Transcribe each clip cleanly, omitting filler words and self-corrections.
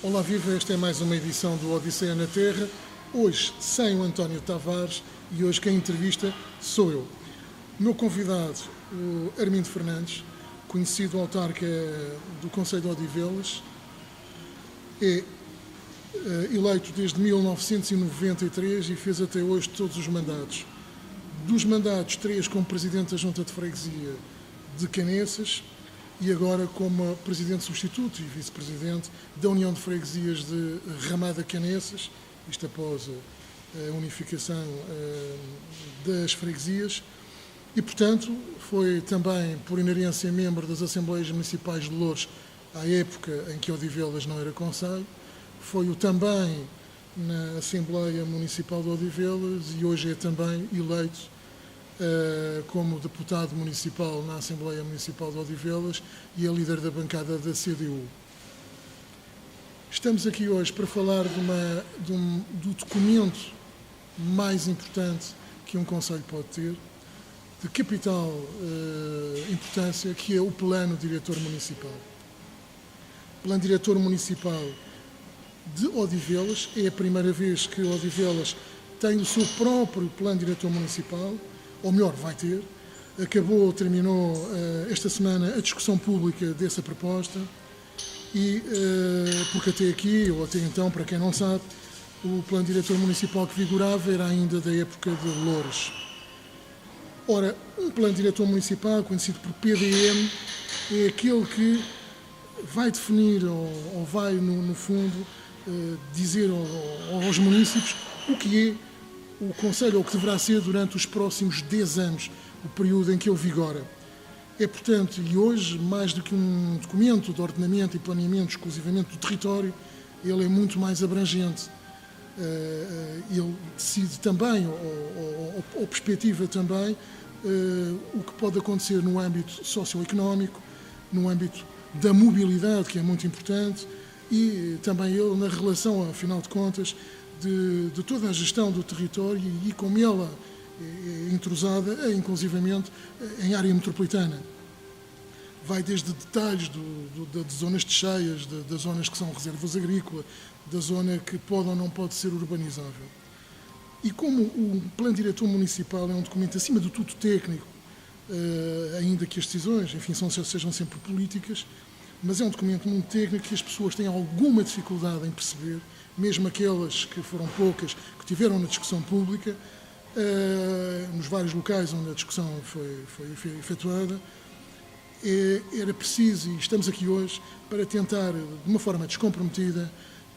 Olá, viva! Esta é mais uma edição do Odisseia na Terra, hoje sem o António Tavares e hoje quem entrevista sou eu. O meu convidado, o Armindo Fernandes, conhecido autarca do Concelho de Odivelas, é eleito desde 1993 e fez até hoje todos os mandatos. Dos mandatos, 3 como Presidente da Junta de Freguesia de Canessas, e agora como Presidente Substituto e Vice-Presidente da União de Freguesias de Ramada Canessas, isto após a unificação das freguesias, e, portanto, foi também, por inerência, membro das Assembleias Municipais de Loures, à época em que Odivelas não era concelho, foi o também na Assembleia Municipal de Odivelas e hoje é também eleito como deputado municipal na Assembleia Municipal de Odivelas e é líder da bancada da CDU. Estamos aqui hoje para falar do documento mais importante que um concelho pode ter, de capital importância, que é o Plano Diretor Municipal. O Plano Diretor Municipal de Odivelas é a primeira vez que Odivelas tem o seu próprio Plano Diretor Municipal, ou melhor, vai ter. Terminou esta semana a discussão pública dessa proposta e, porque até aqui, ou até então, para quem não sabe, o Plano Diretor Municipal que vigorava era ainda da época de Loures. Ora, um Plano Diretor Municipal, conhecido por PDM, é aquele que vai definir, ou vai, no fundo, dizer aos municípios o que é o Concelho, ou o que deverá ser durante os próximos 10 anos, o período em que ele vigora. É, portanto, e hoje, mais do que um documento de ordenamento e planeamento exclusivamente do território, ele é muito mais abrangente. Ele decide também, ou perspectiva também, o que pode acontecer no âmbito socioeconómico, no âmbito da mobilidade, que é muito importante, e também ele na relação, afinal de contas, de toda a gestão do território e como ela é entrosada, inclusivamente, em área metropolitana. Vai desde detalhes de zonas de cheias, das zonas que são reservas agrícolas, da zona que pode ou não pode ser urbanizável. E como o Plano Diretor Municipal é um documento acima de tudo técnico, ainda que as decisões, enfim, sejam sempre políticas, mas é um documento muito técnico que as pessoas têm alguma dificuldade em perceber, mesmo aquelas que foram poucas, que tiveram na discussão pública, nos vários locais onde a discussão foi efetuada. Era preciso, e estamos aqui hoje, para tentar, de uma forma descomprometida,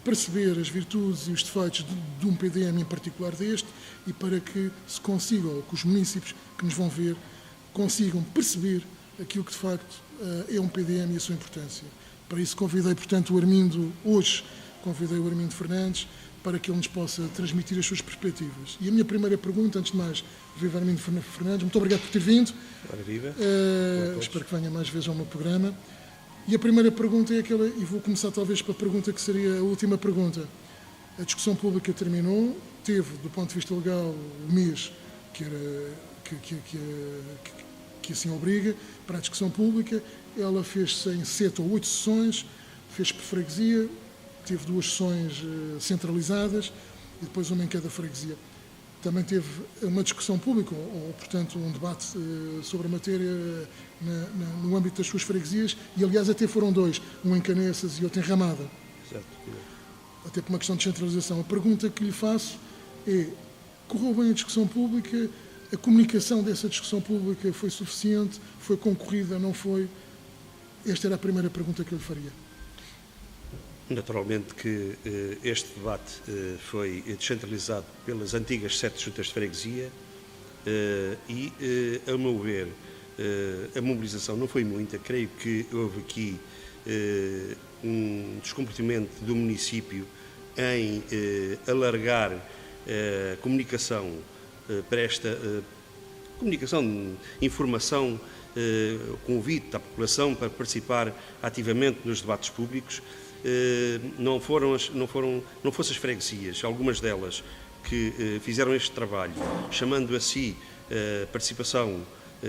perceber as virtudes e os defeitos de um PDM em particular deste e para que se consigam, que os municípios que nos vão ver, consigam perceber aquilo que de facto é um PDM e a sua importância. Para isso convidei, portanto, o Armindo Fernandes para que ele nos possa transmitir as suas perspectivas. E a minha primeira pergunta, antes de mais, viva Armindo Fernandes, muito obrigado por ter vindo. Ora, viva. Espero que venha mais vezes ao meu programa. E a primeira pergunta é aquela, e vou começar talvez pela pergunta que seria a última pergunta. A discussão pública terminou, teve, do ponto de vista legal, o mês que assim obriga para a discussão pública. Ela fez-se em 7 ou 8 sessões, fez por freguesia, teve 2 sessões centralizadas e depois uma em cada freguesia. Também teve uma discussão pública, ou portanto, um debate sobre a matéria no âmbito das suas freguesias, e aliás até foram 2, um em Canessas e outro em Ramada. Certo. Até por uma questão de centralização. A pergunta que lhe faço é, correu bem a discussão pública? A comunicação dessa discussão pública foi suficiente? Foi concorrida? Não foi? Esta era a primeira pergunta que eu lhe faria. Naturalmente que este debate foi descentralizado pelas antigas 7 juntas de freguesia e, a meu ver, a mobilização não foi muita. Creio que houve aqui um descomprometimento do município em alargar a comunicação para esta comunicação, informação convite à população para participar ativamente nos debates públicos. Não fossem as freguesias, algumas delas, que fizeram este trabalho, chamando a si participação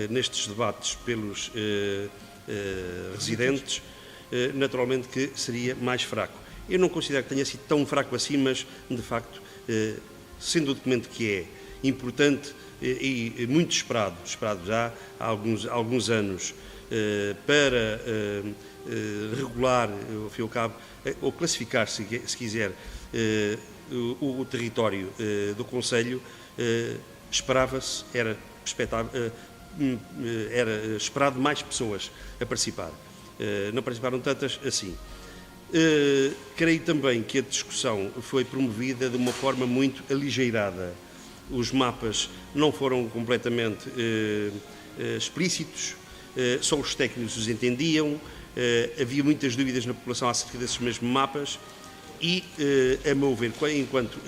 nestes debates pelos residentes, naturalmente que seria mais fraco. Eu não considero que tenha sido tão fraco assim, mas, de facto, sendo o documento que é importante e muito esperado já há alguns anos, para regular, ao fim e ao cabo, ou classificar, se quiser, o território do concelho, esperava-se, era esperado mais pessoas a participar. Não participaram tantas assim. Creio também que a discussão foi promovida de uma forma muito aligeirada. Os mapas não foram completamente explícitos, só os técnicos os entendiam, havia muitas dúvidas na população acerca desses mesmos mapas e, a meu ver, enquanto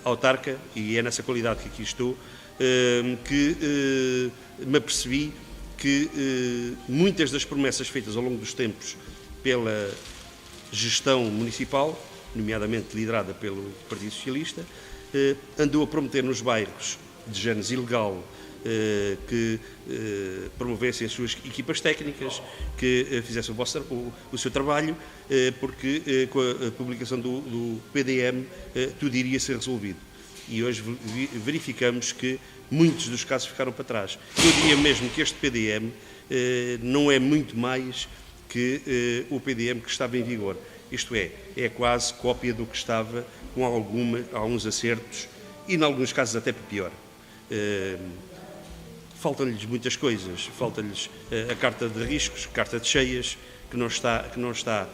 autarca, e é nessa qualidade que aqui estou, que me apercebi que muitas das promessas feitas ao longo dos tempos pela gestão municipal, nomeadamente liderada pelo Partido Socialista, andou a prometer nos bairros de género ilegal que promovessem as suas equipas técnicas, que fizessem o seu trabalho, porque com a publicação do PDM tudo iria ser resolvido. E hoje verificamos que muitos dos casos ficaram para trás. Eu diria mesmo que este PDM não é muito mais que o PDM que estava em vigor. Isto é quase cópia do que estava, com alguns acertos e, em alguns casos, até pior. Faltam-lhes muitas coisas. Falta-lhes a carta de riscos, carta de cheias, que não está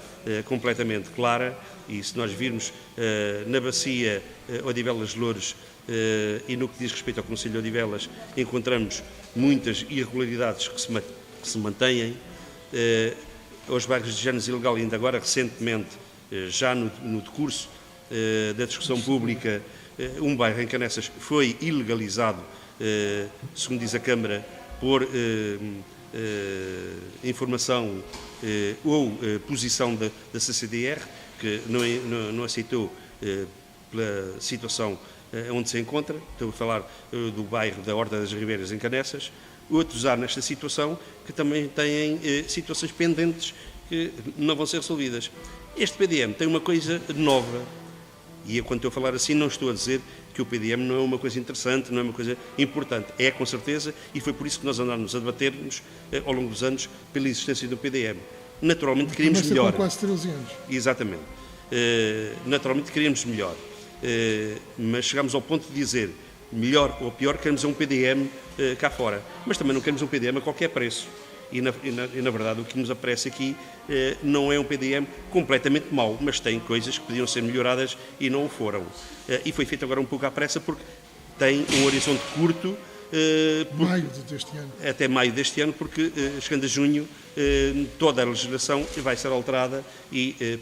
completamente clara, e se nós virmos na bacia Odivelas de Loures e no que diz respeito ao Concelho de Odivelas, encontramos muitas irregularidades que se mantêm. Aos bairros de género ilegal, ainda agora recentemente, já no decurso da discussão pública, um bairro em Canessas foi ilegalizado, segundo diz a Câmara, por informação ou posição da CCDR, que não aceitou pela situação onde se encontra. Estou a falar do bairro da Horta das Ribeiras, em Canessas. Outros há nesta situação que também têm situações pendentes que não vão ser resolvidas. Este PDM tem uma coisa nova, e quando estou a falar assim não estou a dizer que o PDM não é uma coisa interessante, não é uma coisa importante. É, com certeza, e foi por isso que nós andámos a debater-nos ao longo dos anos pela existência do PDM. Naturalmente queríamos melhor. Com quase 13 anos. Exatamente. Naturalmente queríamos melhor. Mas chegámos ao ponto de dizer melhor ou pior, queremos um PDM cá fora, mas também não queremos um PDM a qualquer preço. E na verdade o que nos aparece aqui não é um PDM completamente mau, mas tem coisas que podiam ser melhoradas e não o foram. E foi feito agora um pouco à pressa porque tem um horizonte curto. Maio deste ano. Até maio deste ano, porque chegando a junho toda a legislação vai ser alterada e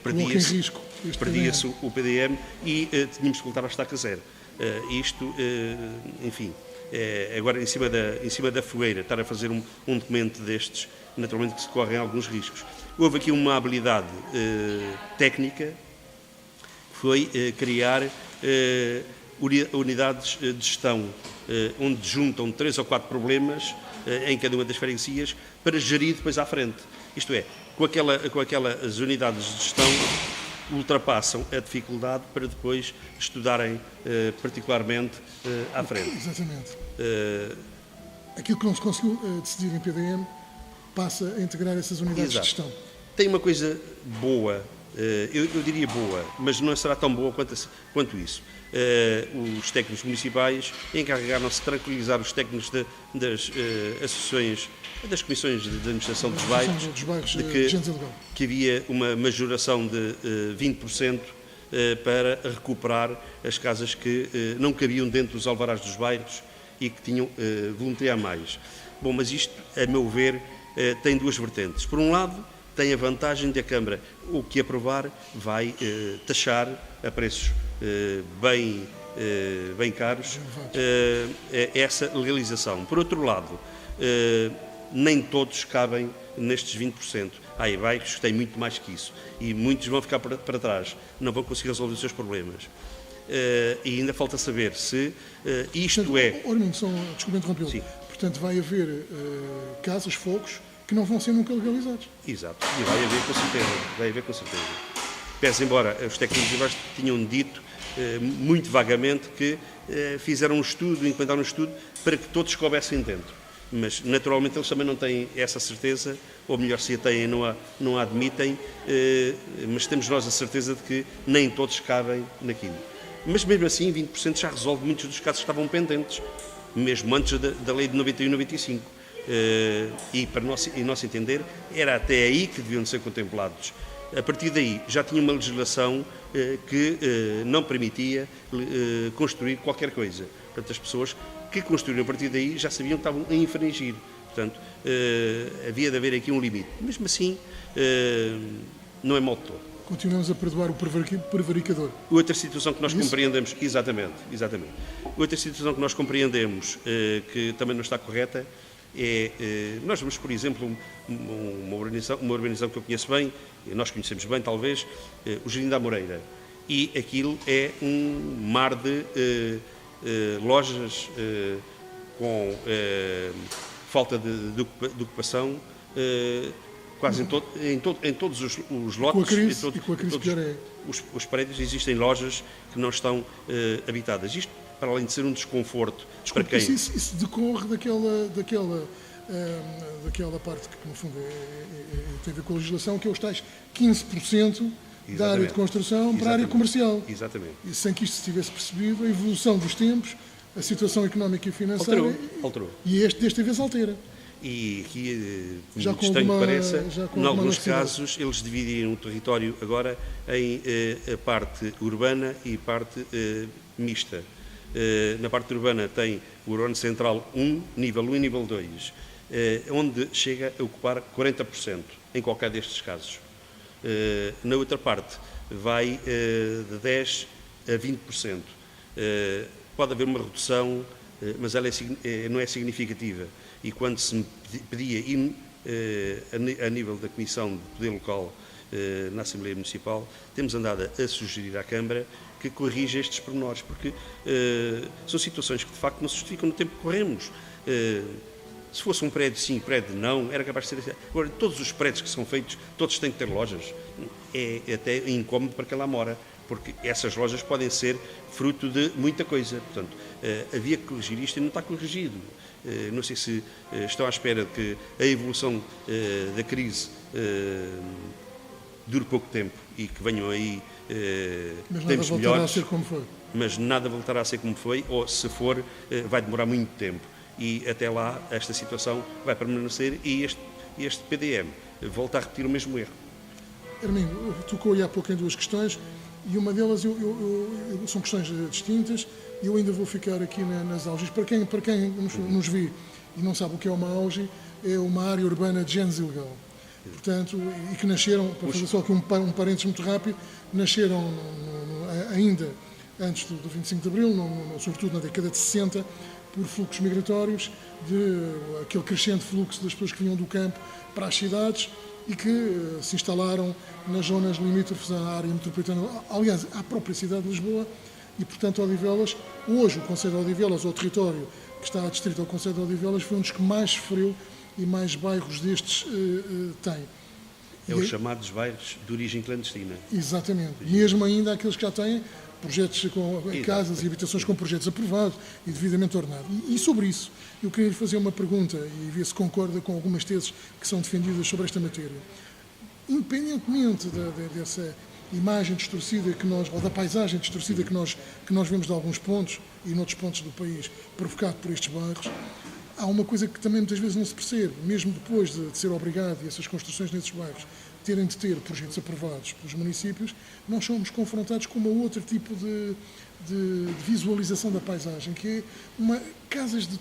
perdia-se o PDM e tínhamos que voltar à estaca zero. Isto, enfim, agora em cima da fogueira, estar a fazer um documento destes, naturalmente que se correm alguns riscos. Houve aqui uma habilidade técnica, que foi criar unidades de gestão, onde juntam 3 ou 4 problemas em cada uma das freguesias para gerir depois à frente. Isto é, com aquelas unidades de gestão ultrapassam a dificuldade para depois estudarem particularmente à frente. Exatamente. Aquilo que não se conseguiu decidir em PDM passa a integrar essas unidades de gestão. Tem uma coisa boa, eu diria boa, mas não será tão boa quanto isso. Os técnicos municipais encarregaram-se de tranquilizar os técnicos das associações, das comissões de administração dos bairros, de que havia uma majoração de 20% para recuperar as casas que não cabiam dentro dos alvarás dos bairros e que tinham voluntariar mais. Bom, mas isto, a meu ver, tem duas vertentes. Por um lado, tem a vantagem de a Câmara, o que aprovar, vai taxar a preços bem caros essa legalização. Por outro lado, nem todos cabem nestes 20%. Há bairros que têm muito mais que isso e muitos vão ficar para trás, não vão conseguir resolver os seus problemas. E ainda falta saber se isto desculpe interrompê-lo. Portanto, vai haver casas, fogos, que não vão ser nunca legalizados. Exato, e vai haver com certeza. Pese embora os técnicos de baixo tinham dito muito vagamente que fizeram implementaram um estudo para que todos coubessem dentro. Mas, naturalmente, eles também não têm essa certeza, ou melhor, se a têm, não a admitem, mas temos nós a certeza de que nem todos cabem naquilo. Mas, mesmo assim, 20% já resolve muitos dos casos que estavam pendentes, mesmo antes da lei de 91 e 95. E, para nosso entender, era até aí que deviam ser contemplados. A partir daí, já tinha uma legislação que não permitia construir qualquer coisa. Portanto, as pessoas que construíram a partir daí já sabiam que estavam a infringir. Portanto, havia de haver aqui um limite. Mesmo assim, não é mal de todo. Continuamos a perdoar o prevaricador. Outra situação que nós compreendemos, exatamente. Outra situação que nós compreendemos que também não está correta nós vemos, por exemplo, uma urbanização que eu conheço bem, nós conhecemos bem, talvez, o Jardim da Amoreira. E aquilo é um mar de lojas com falta de ocupação, quase em todos os lotes. Com a crise pior é. Os prédios, existem lojas que não estão habitadas. Isto, para além de ser um desconforto para quem... Isso decorre daquela parte que, no fundo, tem a ver com a legislação, que é os tais 15% da área de construção para a área comercial. Exatamente. E sem que isto se tivesse percebido, a evolução dos tempos, a situação económica e financeira... Alterou. E desta vez altera. E aqui, muito estranho que pareça, em alguns casos, eles dividiram o território agora em a parte urbana e parte mista. Na parte urbana tem o Urbano Central 1, nível 1 e nível 2, onde chega a ocupar 40% em qualquer destes casos. Na outra parte vai de 10% a 20%. Pode haver uma redução, mas ela não é significativa. E quando se me pedia a nível da Comissão de Poder Local na Assembleia Municipal, temos andado a sugerir à Câmara que corrija estes pormenores, porque são situações que de facto não se justificam no tempo que corremos. Se fosse um prédio sim, prédio não, era capaz de ser assim. Agora, todos os prédios que são feitos, todos têm que ter lojas. É até incómodo para quem lá mora, porque essas lojas podem ser fruto de muita coisa. Portanto, havia que corrigir isto e não está corrigido. Não sei se estão à espera de que a evolução da crise dure pouco tempo e que venham aí tempos melhores. Mas nada voltará a ser como foi. Mas nada voltará a ser como foi, ou se for, vai demorar muito tempo. E até lá esta situação vai permanecer e este PDM volta a repetir o mesmo erro. Hermínio, tocou aí há pouco em duas questões e uma delas são questões distintas e eu ainda vou ficar aqui nas auges. Para quem nos vê e não sabe o que é uma auge, é uma área urbana de géneros ilegal. Portanto, e que nasceram, para fazer só aqui um parênteses muito rápido, nasceram ainda antes do 25 de Abril, sobretudo na década de 60, por fluxos migratórios, de aquele crescente fluxo das pessoas que vinham do campo para as cidades e que se instalaram nas zonas limítrofes à área metropolitana, aliás, à própria cidade de Lisboa, e, portanto, Odivelas, hoje o Concelho de Odivelas, o território que está adstrito ao Concelho de Odivelas, foi um dos que mais sofreu e mais bairros destes tem. É os chamados bairros de origem clandestina. Exatamente. Mesmo ainda aqueles que já têm projetos com casas e habitações com projetos aprovados e devidamente ordenados. E sobre isso, eu queria lhe fazer uma pergunta e ver se concorda com algumas teses que são defendidas sobre esta matéria. Independentemente dessa imagem distorcida ou da paisagem distorcida que nós vemos de alguns pontos e noutros pontos do país, provocado por estes bairros, há uma coisa que também muitas vezes não se percebe, mesmo depois de ser obrigado e essas construções nesses bairros terem de ter projetos aprovados pelos municípios, nós somos confrontados com uma outro tipo de visualização da paisagem, que é casas de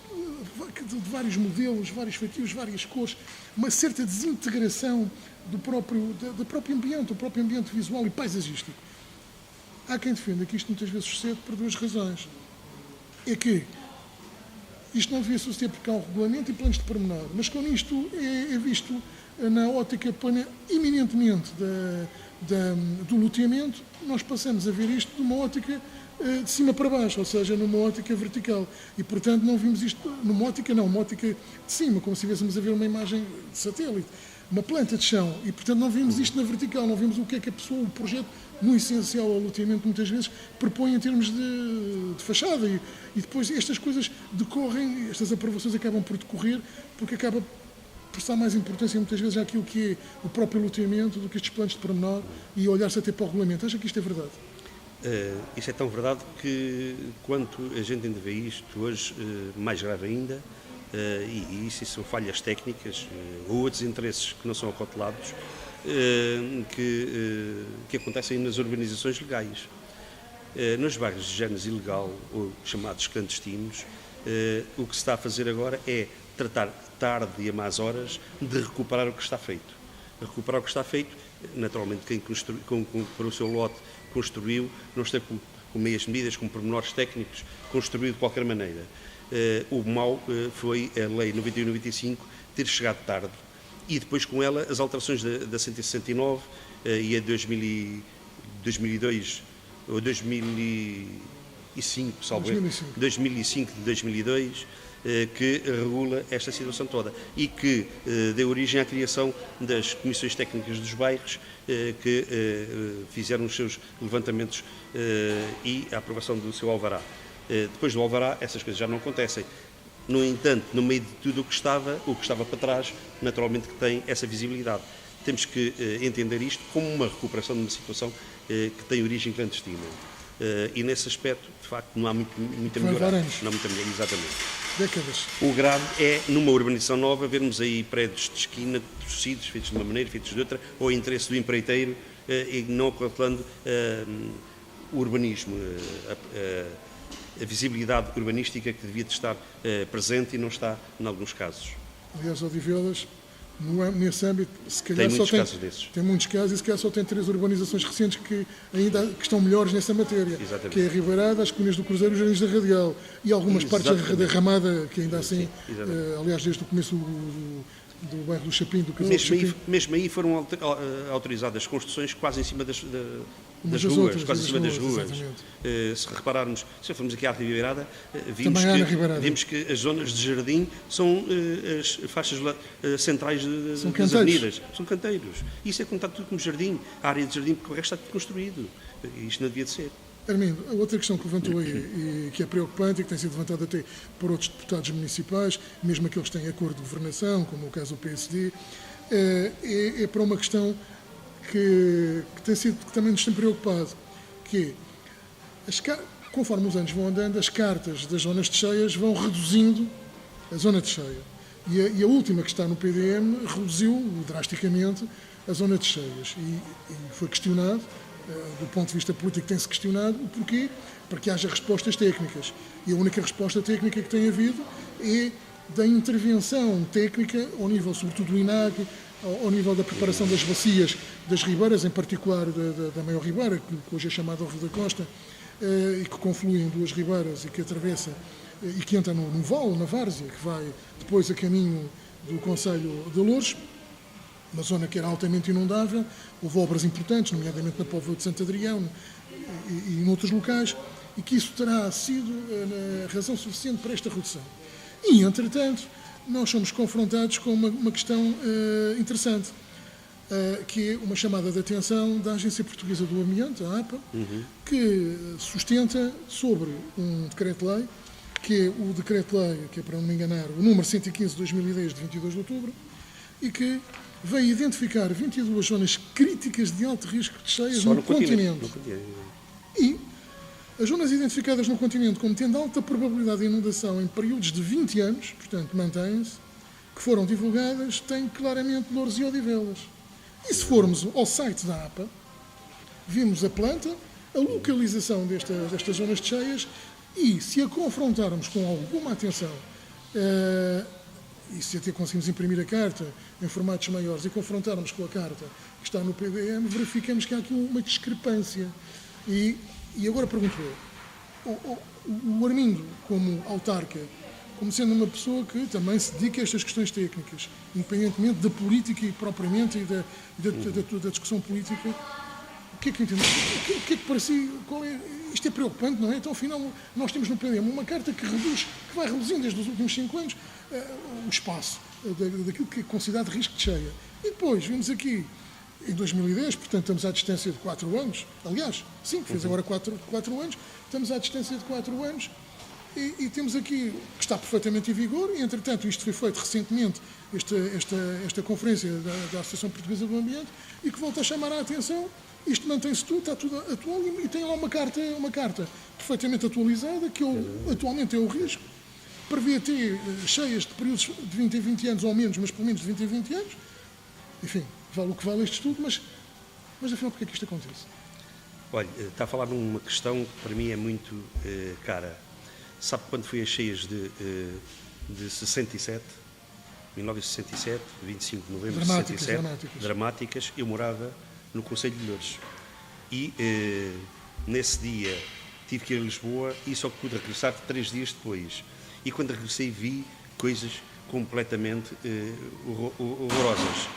vários modelos, vários feitios, várias cores, uma certa desintegração do próprio ambiente visual e paisagístico. Há quem defenda que isto muitas vezes sucede por duas razões. É que isto não devia suceder porque há um regulamento e planos de pormenor, mas quando isto é visto na ótica eminentemente do loteamento, nós passamos a ver isto de uma ótica de cima para baixo, ou seja, numa ótica vertical. E, portanto, não vimos isto numa ótica de cima, como se estivéssemos a ver uma imagem de satélite, uma planta de chão. E, portanto, não vimos isto na vertical, não vimos o que é que a pessoa, o projeto, no essencial ao loteamento, muitas vezes, propõe em termos de fachada. E depois estas coisas decorrem, estas aprovações acabam por decorrer, porque acaba por estar mais importância, muitas vezes, àquilo que é o próprio loteamento do que estes planos de pormenor e olhar-se até para o regulamento. Acha que isto é verdade? Isso é tão verdade que, quanto a gente ainda vê isto hoje, mais grave ainda, e isso são falhas técnicas ou outros interesses que não são acotelados, que acontecem nas urbanizações legais. Nos bairros de género ilegal, ou chamados clandestinos, o que se está a fazer agora é tratar tarde e a más horas de recuperar o que está feito. Recuperar o que está feito, naturalmente quem para o seu lote construiu, não está com meias medidas, com pormenores técnicos, construiu de qualquer maneira. O mau foi a Lei 91/95 ter chegado tarde e depois com ela as alterações da 169 e a 2002 ou 2005, salvo 2005 de 2002, que regula esta situação toda e que deu origem à criação das comissões técnicas dos bairros que fizeram os seus levantamentos e a aprovação do seu alvará. Depois do alvará, essas coisas já não acontecem. No entanto, no meio de tudo o que estava para trás, naturalmente que tem essa visibilidade. Temos que entender isto como uma recuperação de uma situação que tem origem clandestina. E nesse aspecto, de facto, não há muita melhora. Não há muita melhora, exatamente. Décadas. O grave é, numa urbanização nova, vermos aí prédios de esquina torcidos, feitos de uma maneira, feitos de outra, ou interesse do empreiteiro, e não calculando o urbanismo, a visibilidade urbanística que devia de estar presente e não está, em alguns casos. Aliás, Odivelas, nesse âmbito, se calhar tem muitos casos e se calhar só tem 3 urbanizações recentes que estão melhores nessa matéria. Exatamente. Que é a Ribeirada, as Colinas do Cruzeiro e os Jardins da Radial. E algumas partes da Ramada, que ainda assim, aliás, desde o começo do bairro do Chapim, do Casal do Chapim. Mesmo aí foram autorizadas construções quase em cima das ruas, quase em cima das ruas. Se repararmos, se formos aqui à Ribeirada, vimos que as zonas de jardim são as faixas centrais das avenidas. São canteiros. Isso é contado tudo como jardim. A área de jardim, porque o resto está tudo construído. Isto não devia de ser. Armindo, a outra questão que levantou aí, e que é preocupante e que tem sido levantada até por outros deputados municipais, mesmo aqueles que têm acordo de governação, como o caso do PSD, é para uma questão que também nos tem preocupado, que é, conforme os anos vão andando, as cartas das zonas de cheias vão reduzindo a zona de cheia. E a última que está no PDM reduziu drasticamente a zona de cheias. E foi questionado, do ponto de vista político tem-se questionado o porquê, para que haja respostas técnicas. E a única resposta técnica que tem havido é da intervenção técnica ao nível, sobretudo, do INAG, ao nível da preparação das bacias das ribeiras, em particular da maior ribeira, que hoje é chamada Rio da Costa, e que conflui em 2 ribeiras e que atravessa e que entra no vale, na várzea, que vai depois a caminho do concelho de Loures, uma zona que era altamente inundável. Houve obras importantes, nomeadamente na Póvoa de Santo Adrião e em outros locais, e que isso terá sido a razão suficiente para esta redução. E, entretanto, nós somos confrontados com uma questão interessante, que é uma chamada de atenção da Agência Portuguesa do Ambiente, a APA, que sustenta sobre um decreto-lei, que é o decreto-lei, que é, para não me enganar, o número 115 de 2010, de 22 de outubro, e que veio identificar 22 zonas críticas de alto risco de cheias no continente. E as zonas identificadas no continente como tendo alta probabilidade de inundação em períodos de 20 anos, portanto, mantêm-se, que foram divulgadas, têm claramente Loures e Odivelas. E se formos ao site da APA, vimos a planta, a localização destas zonas de cheias e, se a confrontarmos com alguma atenção, e se até conseguimos imprimir a carta em formatos maiores e confrontarmos com a carta que está no PDM, verificamos que há aqui uma discrepância. E agora pergunto eu, o Armindo, como autarca, como sendo uma pessoa que também se dedica a estas questões técnicas, independentemente da política e propriamente e da discussão política. O que é que entende? O que é que para si, isto é preocupante, não é? Então, afinal, nós temos no PDM uma carta que vai reduzindo desde os últimos 5 anos o espaço daquilo que é considerado risco de cheia. E depois, vimos aqui, em 2010, portanto, estamos à distância de 4 anos, aliás, 5, fez agora 4 anos, estamos à distância de 4 anos, e temos aqui, que está perfeitamente em vigor, e, entretanto, isto foi feito recentemente, esta conferência da Associação Portuguesa do Ambiente, e que volta a chamar a atenção. Isto mantém-se tudo, está tudo atual, e tem lá uma carta perfeitamente atualizada, que atualmente é o risco, prevê ter cheias de períodos de 20 em 20 anos ou menos, mas pelo menos de 20 em 20 anos. Enfim, vale o que vale este estudo, mas afinal, porque é que isto acontece? Olha, está a falar numa questão que para mim é muito cara. Sabe quando foi as cheias de 67? 1967, 25 de novembro de 67, dramáticas. Eu morava no Conselho de Loures e nesse dia tive que ir a Lisboa e só pude regressar 3 dias depois, e quando regressei vi coisas completamente horrorosas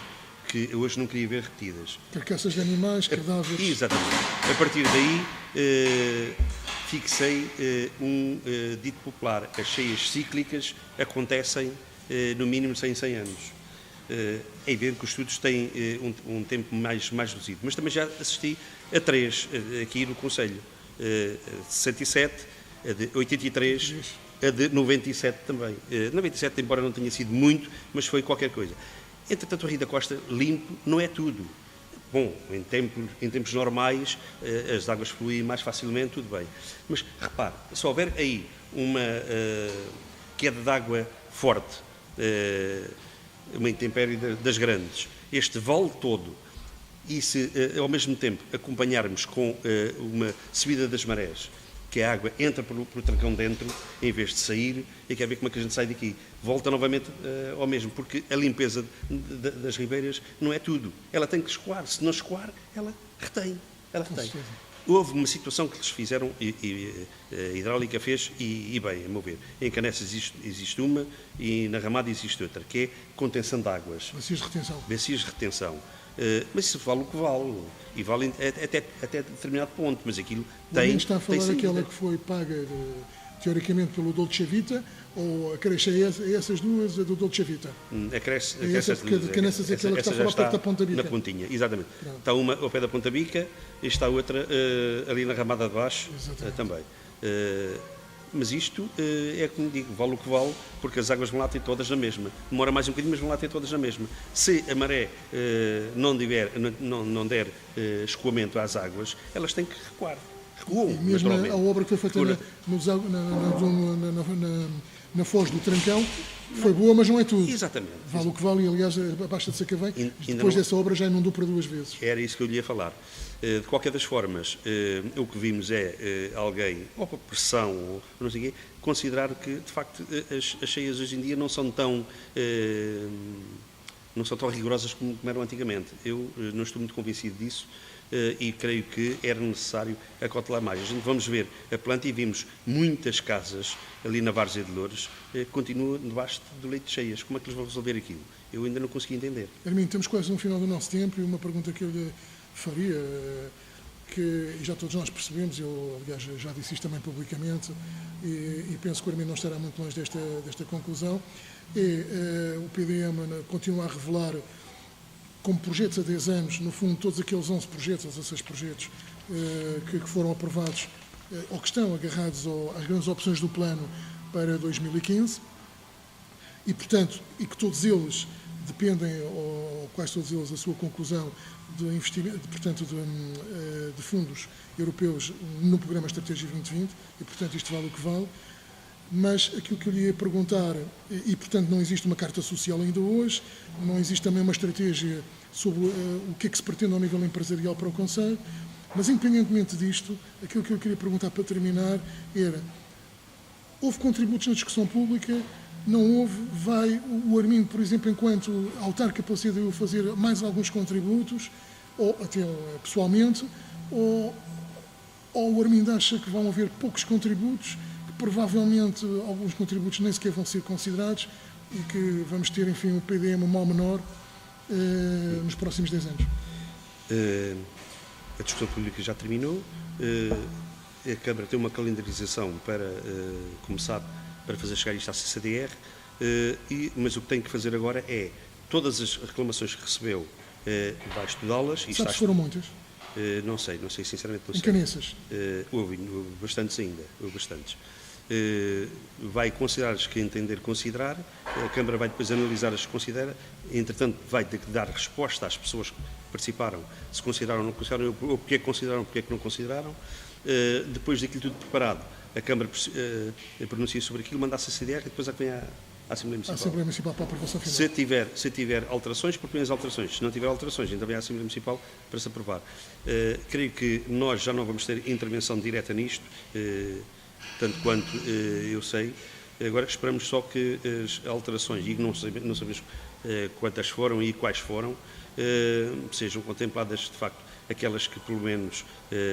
que eu hoje não queria ver repetidas. Carcaças de animais, cadáveres. Exatamente. A partir daí fixei um dito popular: as cheias cíclicas acontecem no mínimo 100 anos. É evidente que os estudos têm um tempo mais reduzido, mas também já assisti a 3 aqui no Conselho, de 67, a de 83, a de 97 também. 97, embora não tenha sido muito, mas foi qualquer coisa. Entretanto, o Rio da Costa limpo não é tudo. Bom, em tempos normais as águas fluem mais facilmente, tudo bem. Mas repare, se houver aí uma queda de água forte, uma intempérie das grandes, este vale todo, e se ao mesmo tempo acompanharmos com uma subida das marés, que a água entra pelo trancão dentro, em vez de sair, e quer ver como é que a gente sai daqui. Volta novamente ao mesmo, porque a limpeza das ribeiras não é tudo. Ela tem que escoar. Se não escoar, ela retém. Houve uma situação que eles fizeram, a hidráulica fez, e bem, a meu ver. Em Caneças existe uma e na Ramada existe outra, que é contenção de águas. Bacias de retenção. Mas isso vale o que vale. E vale até determinado ponto. Mas aquilo tem. Está a falar daquela que foi paga, teoricamente, pelo Dolce Vita, ou a creche é essas duas, a do Dolce Vita? A creche de Caneças é aquela que está a falar perto da Ponta Bica. Na pontinha, exatamente. Pronto. Está uma ao pé da Ponta Bica e está outra ali na Ramada de Baixo também. Mas isto é como digo, vale o que vale, porque as águas vão lá ter todas na mesma. Demora mais um bocadinho, mas vão lá ter todas na mesma. Se a maré não der escoamento às águas, elas têm que recuar. Recuam, e mesmo a obra que foi feita na foz do Trancão foi boa, mas não é tudo. Exatamente. Vale o que vale, e aliás, a Baixa de Sacavém, depois dessa obra já inundou para 2 vezes. Era isso que eu lhe ia falar. De qualquer das formas, o que vimos é alguém, ou por pressão, ou não sei o quê, considerar que, de facto, as cheias hoje em dia não são tão rigorosas como eram antigamente. Eu não estou muito convencido disso. E creio que era necessário acautelar mais. A gente vamos ver a planta e vimos muitas casas ali na Várzea de Loures que continuam debaixo do leito de cheias. Como é que eles vão resolver aquilo? Eu ainda não consegui entender. Hermínio, estamos quase no final do nosso tempo e uma pergunta que eu lhe faria, que já todos nós percebemos, eu aliás já disse isto também publicamente e penso que o Hermínio não estará muito longe desta conclusão, o PDM continua a revelar como projetos a 10 anos, no fundo, todos aqueles 11 projetos, ou 16 projetos que foram aprovados ou que estão agarrados às grandes opções do plano para 2015 e, portanto, e que todos eles dependem, ou quase todos eles, a sua conclusão de investimento, portanto, de fundos europeus no programa Estratégia 2020 e, portanto, isto vale o que vale. Mas aquilo que eu lhe ia perguntar, e portanto não existe uma carta social ainda hoje, não existe também uma estratégia sobre o que é que se pretende ao nível empresarial para o Conselho, mas independentemente disto, aquilo que eu queria perguntar para terminar era, houve contributos na discussão pública, não houve, o Hermínio, por exemplo, enquanto autarca procedeu a fazer mais alguns contributos, ou até pessoalmente, ou o Hermínio acha que vão haver poucos contributos, provavelmente alguns contributos nem sequer vão ser considerados e que vamos ter, enfim, um PDM mal menor nos próximos 10 anos. A discussão pública já terminou. A Câmara tem uma calendarização para começar, para fazer chegar isto à CCDR, mas o que tem que fazer agora é, todas as reclamações que recebeu, vai estudá-las. Sabes se foram muitas? Não sei, sinceramente não sei. Em Canessas? Houve bastantes ainda, houve bastantes. Vai considerar as que entender considerar, a Câmara vai depois analisar as que considera, entretanto vai ter que dar resposta às pessoas que participaram, se consideraram ou não consideraram, ou porque é que consideraram, porque é que não consideraram. Depois daquilo tudo preparado, a Câmara pronuncia sobre aquilo, manda à CCDR e depois é que vem à Assembleia Municipal. A Assembleia Municipal para a aprovação final. Se tiver alterações, propõe as alterações. Se não tiver alterações, então vem à Assembleia Municipal para se aprovar. Creio que nós já não vamos ter intervenção direta nisto, tanto quanto eu sei. Agora esperamos só que as alterações, e não sabemos quantas foram e quais foram, sejam contempladas, de facto, aquelas que pelo menos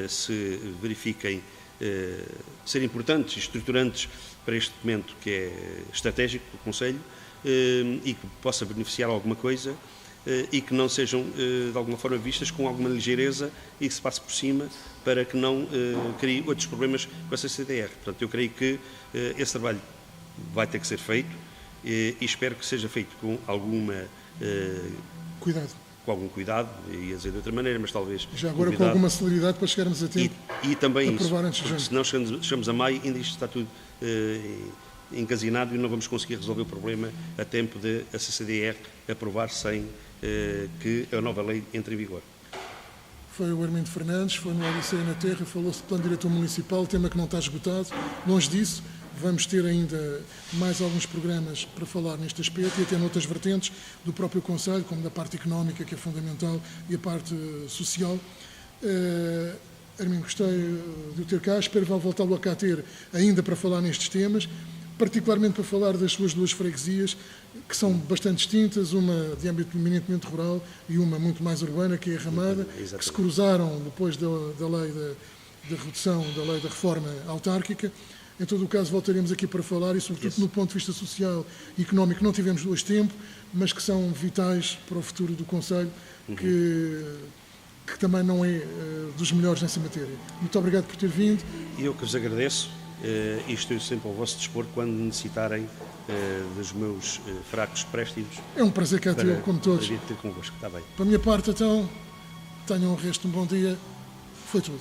se verifiquem ser importantes e estruturantes para este documento que é estratégico do Conselho e que possa beneficiar alguma coisa e que não sejam de alguma forma vistas com alguma ligeireza e que se passe por cima para que não crie outros problemas com essa CDR. Portanto, eu creio que esse trabalho vai ter que ser feito e espero que seja feito com alguma cuidado. Com algum cuidado, ia dizer de outra maneira, mas talvez já agora com alguma celeridade para chegarmos a tempo e também isso, antes de se nós chegamos a maio, ainda isto está tudo encasinado e não vamos conseguir resolver o problema a tempo de a CCDR aprovar sem que a nova lei entre em vigor. Foi o Armindo Fernandes, foi no Odisseia na Terra, falou-se de plano diretor municipal, tema que não está esgotado. Longe disso, vamos ter ainda mais alguns programas para falar neste aspecto e até noutras vertentes do próprio Conselho, como da parte económica, que é fundamental, e a parte social. Armindo, gostei de o ter cá, espero voltá-lo a cá ter ainda para falar nestes temas, particularmente para falar das suas duas freguesias, que são bastante distintas, uma de âmbito eminentemente rural e uma muito mais urbana, que é a Ramada, que se cruzaram depois da lei da redução, da lei da reforma autárquica. Em todo o caso, voltaremos aqui para falar e, sobretudo, no ponto de vista social e económico, não tivemos hoje tempo, mas que são vitais para o futuro do Conselho, que também não é dos melhores nessa matéria. Muito obrigado por ter vindo. E eu que vos agradeço e estou sempre ao vosso dispor quando necessitarem dos meus fracos préstimos. É um prazer cá ter, como todos. Para vir ter convosco, está bem. Para a minha parte, então, tenham o resto de um bom dia. Foi tudo.